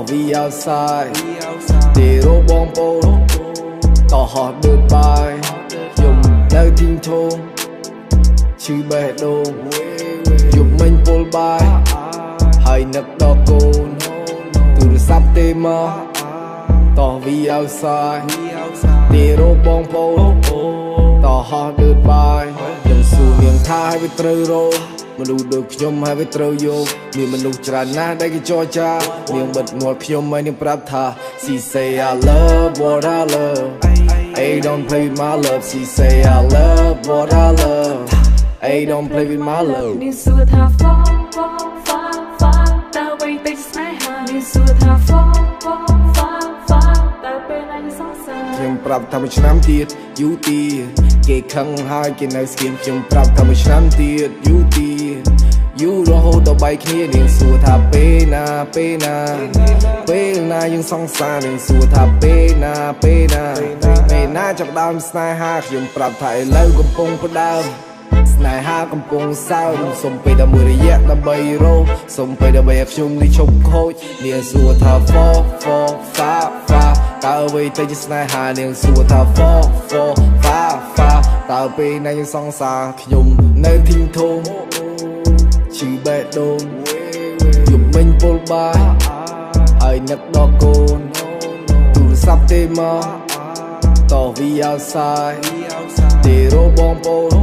we outside ទេរោបងប្អូនតោះហោះឌឺតបាយខ្ញុំនៅទីងធំឈឺបេះដូងយប់មិញពុលបាយហើយនឹកដល់កូនទូរស័ព្ទទេមកតោះ we outside ទេរោបងប្អូនតោះហោះឌឺតបាយខ្ញុំសួរនាងថាឲ្យវាត្រូវរោមនុស្សដូចខ្ញុំហើយវាត្រូវយកមានមនុស្សច្រើនណាស់ដែលគេចរចានាងបិទមាត់ខ្ញុំហើយនាងប្រាប់ថា She say I love what I love Hey don't play with my love She say I love what I love Hey don't play with my love នាងសួរថាតើអ្វីទៅស្នេហានាងសួរថាតើពេលណាសងសាខ្ញុំប្រាប់ថាមួយឆ្នាំទៀតយូរទៀតគេខឹងហើយគេនៅស្គៀមខ្ញុំប្រាប់ថាមួយឆ្នាំទៀតយូរទៀតយូររហូតដល់បែកគ្នានាងសួរថាពេលណាយើងសង្សារនាងសួរថាពេលណាចាប់ដើមស្នេហាខ្ញុំប្រាប់ថាឥឡូវកំពុងផ្ដើមស្នេហាកំពុងសើមសុំពេលដល់មួយរយៈដើម្បីរោសុំពេលដើម្បីឲ្យខ្ញុំនេះឈប់ខូចនាងសួរថា fa តើអ្វីទៅជាស្នេហានាងសួរថា fa តើពេលណាយើងសង្សារខ្ញុំនៅទីងធំឈឺបេះដូងយប់មិញពុលបាយហើយនឹកដល់កូនទូរស័ព្ទទេមកតោះ we outside ទេរោបងប្អូន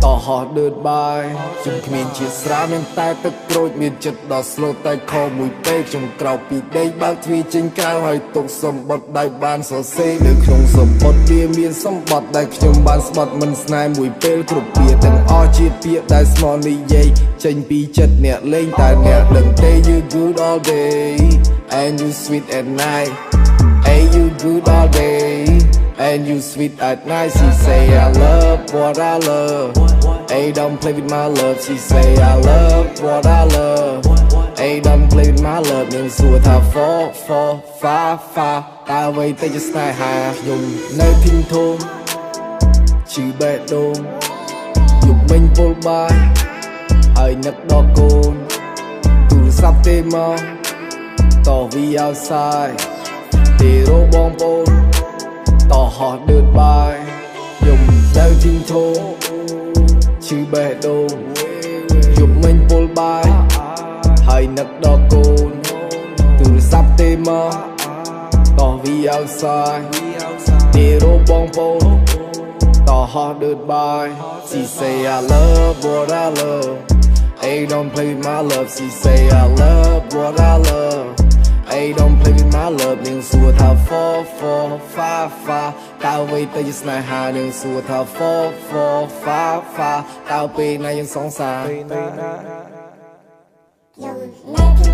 តោះហោះឌឺតបាយខ្ញុំគ្មានជាស្រាមានតែទឹកក្រូចមានចិត្តដល់ស្លូតតែខមួយពេកខ្ញុំក្រោកពីដេកបើកទ្វារចេញក្រៅហើយទុកសម្បត្តិដៃបានសរសេរនៅក្នុងសម្បត្តិវាមានសម្បត្តិដែលខ្ញុំបានស្បត់មិនស្នេហ៍មួយពេលគ្រប់ពាក្យទាំងអស់ជាពាក្យដែលស្មោះនិយាយចេញពីចិត្តអ្នកលេងតែអ្នកដឹងទេ you good all day and you sweet at night hey you good all day and you sweet at night she say I love what I love hey don't play with my love she say I love what I love hey don't play with my love នាងសួរថា fa តើអ្វីទៅជាស្នេហាខ្ញុំនៅទីងធំឈឺបេះដូងយប់មិញពុលបាយហើយនឹកដល់កូនទូរស័ព្ទទេមកតោះ we outside ទេរោបងប្អូនតោះហោះឌឺតបាយខ្ញុំនៅទីងធំឈឺបេះដូងយប់មិញពុលបាយហើយនឹកដល់កូនទូរស័ព្ទទេមកតោះ we outside ទេរោបងប្អូនតោះហោះឌឺតបាយ She say I love what I love Hey don't play with my love She say I love what I love Hey don't play with my love នាងសួរថា fa តើអ្វីទៅជាស្នេហានាងសួរថា fa តើពេលណាយើងសង្សារខ្ញុំនៅទី